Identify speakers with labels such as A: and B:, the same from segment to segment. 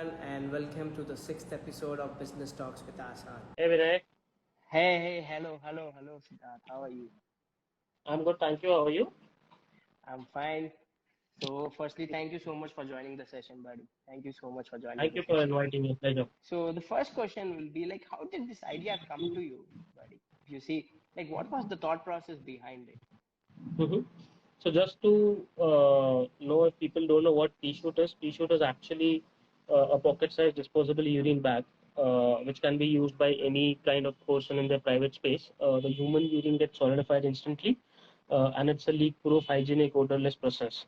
A: everyone, and welcome to the sixth episode of Business Talks with Aasaan.
B: Hey Vinay,
C: Hey, hello, Siddhant. How are you?
B: I'm good, thank you. How are you?
C: I'm fine. So, firstly, thank you so much for joining the session, buddy. Thank you so much for joining
B: Thank
C: the
B: you for
C: session.
B: inviting me. Pleasure.
C: So, the first question will be like, how did this idea come to you, buddy? If you see, like, what was the thought process behind it?
B: hmm So just to know if people don't know what Peeschute is actually a pocket-sized disposable urine bag, which can be used by any kind of person in their private space. The human urine gets solidified instantly, and it's a leak-proof, hygienic, odorless process.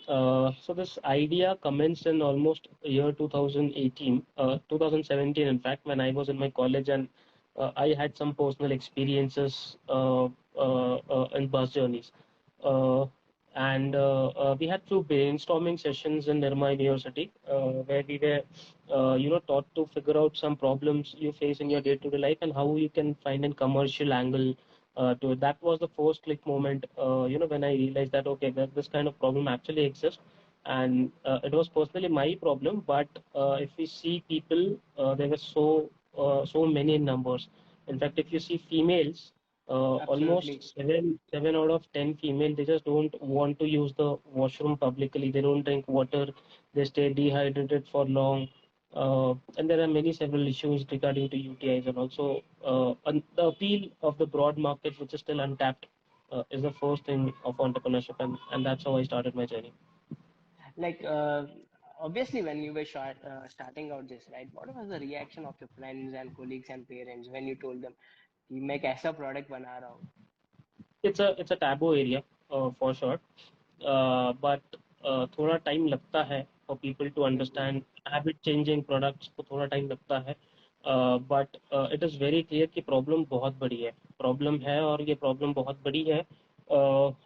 B: So this idea commenced in almost year 2018, 2017, in fact, when I was in my college and I had some personal experiences in bus journeys. Uh, and we had few brainstorming sessions in Nirma University where we were, taught to figure out some problems you face in your day-to-day life and how you can find a commercial angle to it. That was the first click moment, when I realized that, okay, that this kind of problem actually exists. And it was personally my problem, but if we see people, there were so many in numbers. In fact, if you see females, almost
C: Absolutely.
B: seven out of 10 female, they just don't want to use the washroom publicly. They don't drink water. They stay dehydrated for long. And there are many several issues regarding to UTIs, and also the appeal of the broad market, which is still untapped, is the first thing of entrepreneurship, and that's how I started my journey.
C: Like, obviously, when you were starting out this, right, what was the reaction of your friends and colleagues and parents when you told them, कि मैं एक ऐसा product बना रहा हूँ?
B: It's a taboo area for sure, but थोड़ा time लगता है for people to
C: बिल्कुल.
B: understand habit changing products को थोड़ा टाइम लगता है. But it is very clear कि प्रॉब्लम बहुत बड़ी है, प्रॉब्लम है और ये प्रॉब्लम बहुत बड़ी है.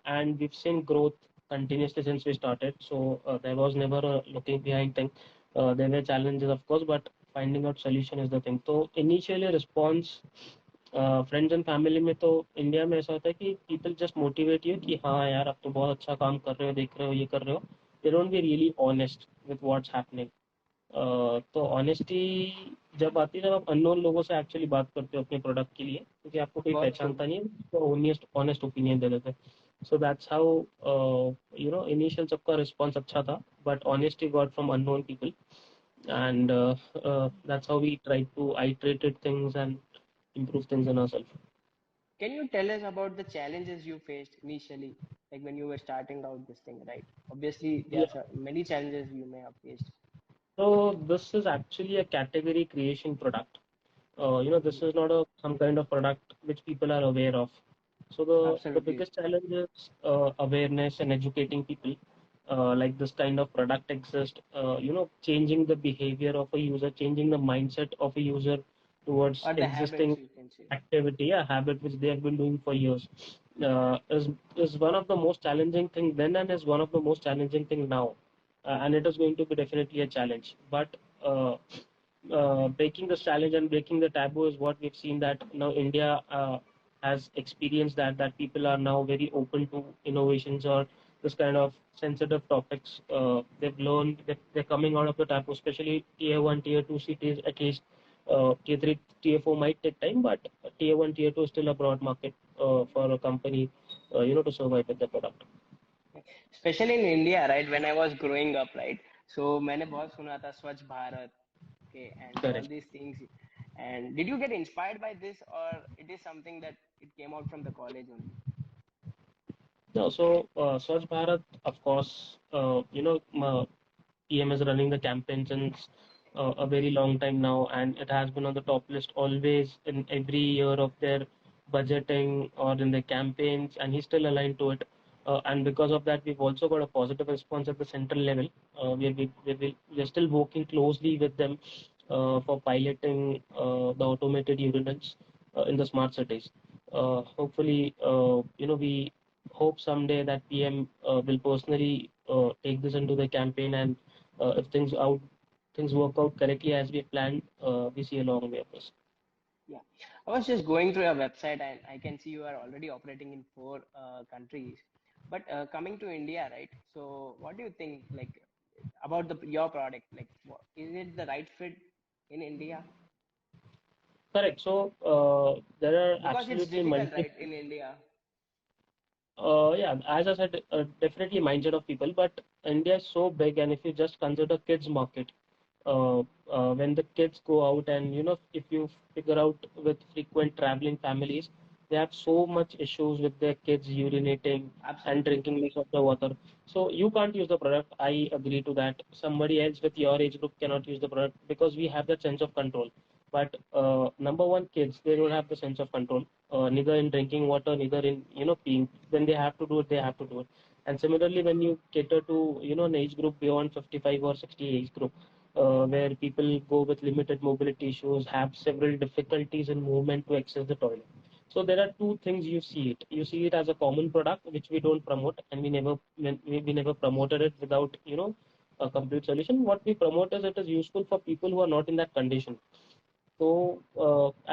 B: And we've seen growth continuously since we started, so there was never a looking behind thing. There were challenges of course, but finding out solution is the thing. So initially response friends and family में, तो India में ऐसा होता है कि people just motivate you कि हाँ यार अब तो बहुत अच्छा काम कर रहे हो, देख रहे हो, ये कर रहे हो. They don't be really honest with what's happening. तो ऑनेस्टी जब आती है, जब आप अननोन लोगों से एक्चुअली बात करते हो अपने प्रोडक्ट के लिए, क्योंकि आपको कोई
C: बहुत true.
B: पहचानता नहीं है, तो ऑनेस्ट ओपिनियन दे देते हैं. सो दैट्स हाउ इनिशियल सबका रिस्पॉन्स अच्छा था, but honesty got from unknown people. And that's how we try to iterate things and improve things in ourselves.
C: Can you tell us about the challenges you faced initially, like when you were starting out this thing, right? Obviously, there
B: Yeah.
C: are many challenges you may have faced.
B: So this is actually a category creation product. This is
C: Mhm.
B: not a some kind of product which people are aware of. So the
C: Absolutely.
B: biggest challenge is awareness and educating people. Like this kind of product exists. Changing the behavior of a user, changing the mindset of a user towards
C: Or the habits,
B: existing
C: you can say.
B: activity, a habit which they have been doing for years. Is one of the most challenging thing then, and is one of the most challenging thing now. And it is going to be definitely a challenge. But breaking this challenge and breaking the taboo is what we've seen, that now India has experienced that people are now very open to innovations or this kind of sensitive topics. They've learned that they're coming out of the taboo, especially tier one, tier two cities at least. Tier three, tier four might take time, but tier one, tier two is still a broad market for a company, to survive with the product.
C: Especially in India, right? When I was growing up, right? So मैंने बहुत सुना था स्वच्छ Bharat, okay, and all
B: Correct.
C: these things. And did you get inspired by this, or it is something that it came out from the college only?
B: No, so Swachh Bharat, of course, PM is running the campaign since a very long time now, and it has been on the top list always in every year of their budgeting or in their campaigns, and he's still aligned to it. And because of that, we've also got a positive response at the central level. We're still working closely with them for piloting the automated urinals in the smart cities. Hopefully, we hope someday that PM will personally take this into the campaign, and if things work out correctly as we planned, we see a long way of this.
C: Yeah, I was just going through your website and I can see you are already operating in four countries. But coming to India, right? So what do you think? Like, about your product? Like, is it the right fit in India?
B: Correct. So there are
C: Because it's
B: absolutely
C: difficult,
B: multiple.
C: right, in India.
B: Yeah, as I said, definitely mindset of people, but India is so big, and if you just consider kids market, when the kids go out and if you figure out with frequent traveling families, they have so much issues with their kids urinating and
C: Absolutely.
B: drinking less of the water. So you can't use the product. I agree to that. Somebody else with your age group cannot use the product because we have that sense of control. But number one, kids, they don't have the sense of control, neither in drinking water, neither in peeing. When they have to do it, they have to do it. And similarly, when you cater to an age group beyond 55 or 60 age group, where people go with limited mobility issues, have several difficulties in movement to access the toilet. So there are two things you see it. You see it as a common product which we don't promote, and we never promoted it without a complete solution. What we promote is it is useful for people who are not in that condition. So,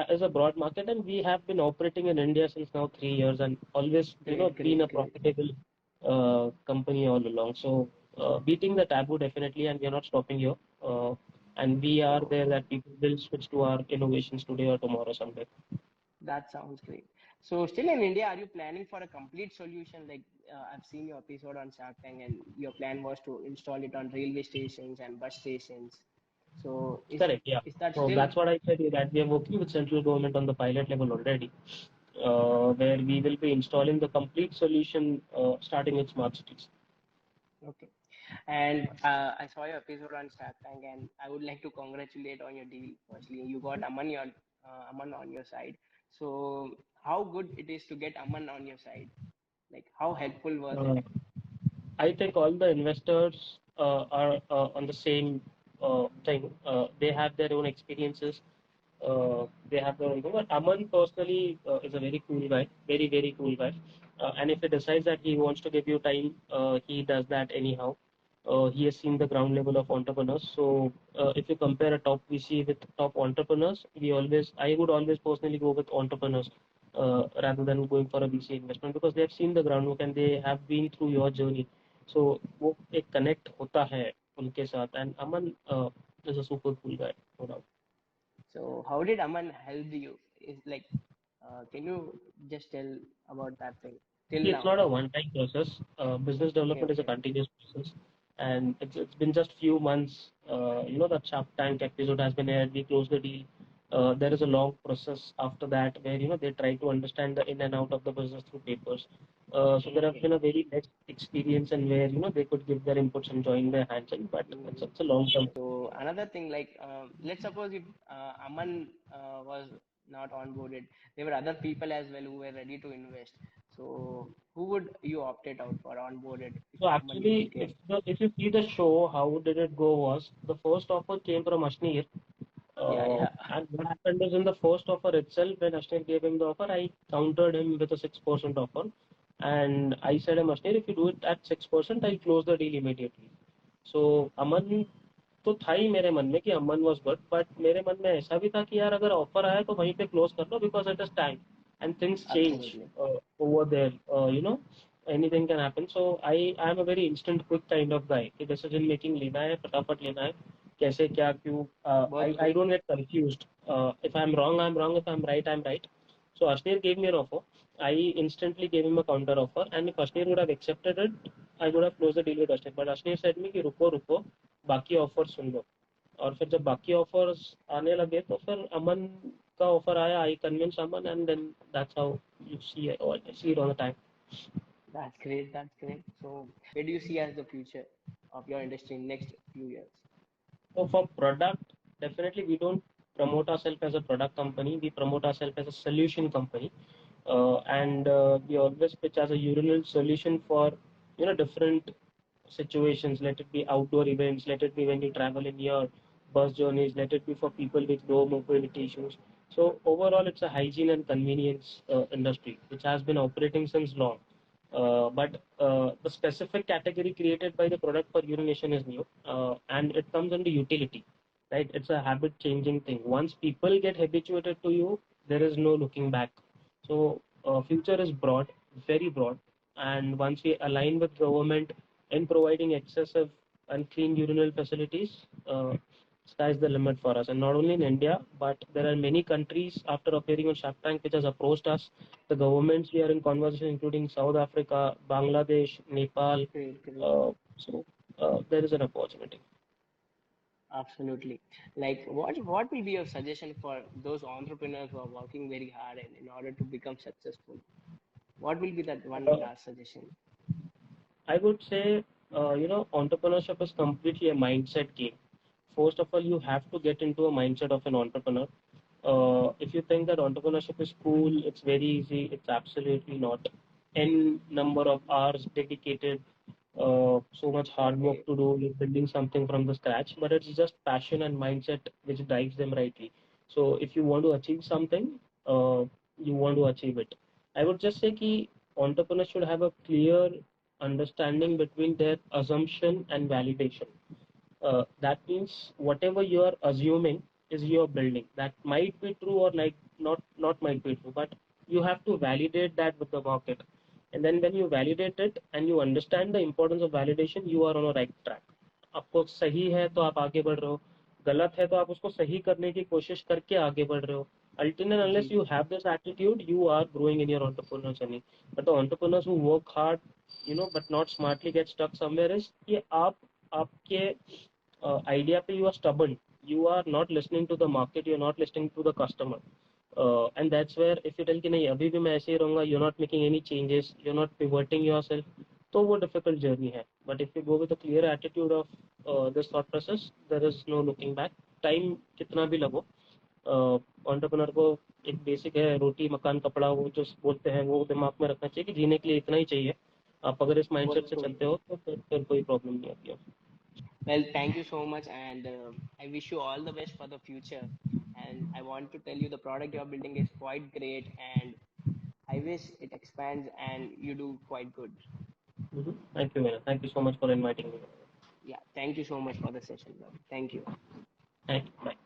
B: as a broad market, and we have been operating in India since now 3 years, and always,
C: Great,
B: been a
C: great, great.
B: profitable company all along. So, beating the taboo definitely, and we are not stopping here. And we are
C: So
B: there that people will switch to our innovations today or tomorrow someday.
C: that sounds great. So still in India, are you planning for a complete solution? Like I've seen your episode on Shark Tank, and your plan was to install it on railway stations and bus stations. So
B: Correct, yeah.
C: is that
B: So
C: still
B: that's what I said that we are working with central government on the pilot level already, where we will be installing the complete solution starting with smart cities.
C: okay? And I saw your episode on Shark Tank, and I would like to congratulate on your deal. Firstly, you got Aman on your side. So how good it is to get Aman on your side? Like how helpful was it?
B: Uh, I think all the investors are on the same thing. They have their own experiences. They have their own thing. But Aman personally is a very cool guy, very, very cool guy. And if he decides that he wants to give you time, he does that anyhow. He has seen the ground level of entrepreneurs. So if you compare a top VC with top entrepreneurs, I would always personally go with entrepreneurs rather than going for a VC investment because they have seen the groundwork and they have been through your journey. So वो एक connect होता है उनके साथ and Aman is a super cool guy, no doubt.
C: So how did Aman help you? Is like, can you just tell about that thing till
B: See, it's
C: now?
B: not a one-time process. Business
C: Okay,
B: development is a
C: okay.
B: continuous process, and it's been just few months. The Shark Tank episode has been aired. We closed the deal. There is a long process after that where they try to understand the in and out of the business through papers. So
C: Okay,
B: there have
C: okay.
B: been a very less experience and where they could give their inputs and join their hands in, but
C: Mm.
B: it's a long-term.
C: So another thing, like, let's suppose if Aman was not onboarded, there were other people as well who were ready to invest. So who would you opted out for onboarded if
B: So
C: Aman didn't
B: actually,
C: came?
B: if you see the show, how did it go was the first offer came from Ashneer.
C: Yeah, yeah.
B: And what happened is in the first offer itself, when Ashneer gave him the offer, I countered him with a 6% offer. And I said, Ashneer, if you do it at 6%, I'll close the deal immediately. So Aman तो था ही मेरे मन में कि अमन was good but मेरे मन में ऐसा भी था कि यार अगर ऑफर आया तो वहीं पे क्लोज कर लो because it is time and things change
C: Absolutely.
B: Over there anything can happen. So I am a very instant quick kind of guy कि decision making लेना है फटाफट लेना है कैसे क्या क्यों
C: बहुत
B: I
C: quick.
B: don't get confused. If I'm wrong I'm wrong, if I'm right I'm right. So Ashneer gave me an offer. I instantly gave him a counter offer, and if Ashneer would have accepted it, I would have closed the deal with Ashneer. But Ashneer said me कि रुको रुको बाकी offer सुन लो और फिर जब बाकी offers आने लगे तो फिर अमन का ऑफर आया I convince Aman and then that's how you see it all the time.
C: That's great. That's great. So where do you see as the future of your industry in next few years?
B: So for product, definitely we don't promote ourselves as a product company. We promote ourselves as a solution company, and we always pitch as a urinal solution for different situations. Let it be outdoor events. Let it be when you travel in your bus journeys. Let it be for people with low mobility issues. So overall, it's a hygiene and convenience industry which has been operating since long. But the specific category created by the product for urination is new, and it comes under utility, right? It's a habit changing thing. Once people get habituated to you, there is no looking back. So future is broad, very broad, and once we align with government in providing excessive and clean urinal facilities, sky's the limit for us. And not only in India, but there are many countries after appearing on Shark Tank which has approached us. The governments we are in conversation, including South Africa, Bangladesh, Nepal.
C: Great, great.
B: So there is an opportunity.
C: Absolutely. Like, what will be your suggestion for those entrepreneurs who are working very hard and in order to become successful? What will be that one
B: Uh,
C: last suggestion?
B: I would say, entrepreneurship is completely a mindset game. First of all, you have to get into a mindset of an entrepreneur. If you think that entrepreneurship is cool, it's very easy, it's absolutely not. N number of hours dedicated, so much hard work
C: Okay.
B: to do, you're building something from the scratch, but it's just passion and mindset which drives them rightly. So if you want to achieve something, you want to achieve it. I would just say कि entrepreneurs should have a clear understanding between their assumption and validation. That means whatever you are assuming is your building. That might be true or like not might be true, but you have to validate that with the market. And then when you validate it and you understand the importance of validation, you are on a right track. आपको सही है तो आप आगे बढ़ रहे हो, गलत है तो आप उसको सही करने की कोशिश करके आगे बढ़ रहे हो. Until and unless
C: ji.
B: you have this attitude, you are growing in your entrepreneurial journey. But the entrepreneurs who work hard, but not smartly get stuck somewhere is कि आप आपके idea पे you are stubborn. You are not listening to the market. You are not listening to the customer. And that's where if you tell कि नहीं अभी भी मैं ऐसे ही रहूँगा, you're not making any changes, you're not pivoting yourself, तो वो difficult journey है. But if you go with a clear attitude of this thought process, there is no looking back. Time कितना भी लगो, entrepreneur को एक बेसिक है, रोटी मकान कपड़ा वो जो बोलते हैं वो दिमाग में रखना चाहिए कि जीने के लिए इतना ही चाहिए. आप अगर इस
C: Was
B: माइंडसेट से
C: true.
B: चलते हो तो फिर कोई प्रॉब्लम नहीं आती है.
C: Well, thank you so much, and I wish you all the best for the future. And I want to tell you the product you're building is quite great, and I wish it expands and you do quite good.
B: Thank you, Veena. Thank you so much for inviting me.
C: Yeah, thank you so much for the session, brother. Thank you.
B: Thank you. Bye.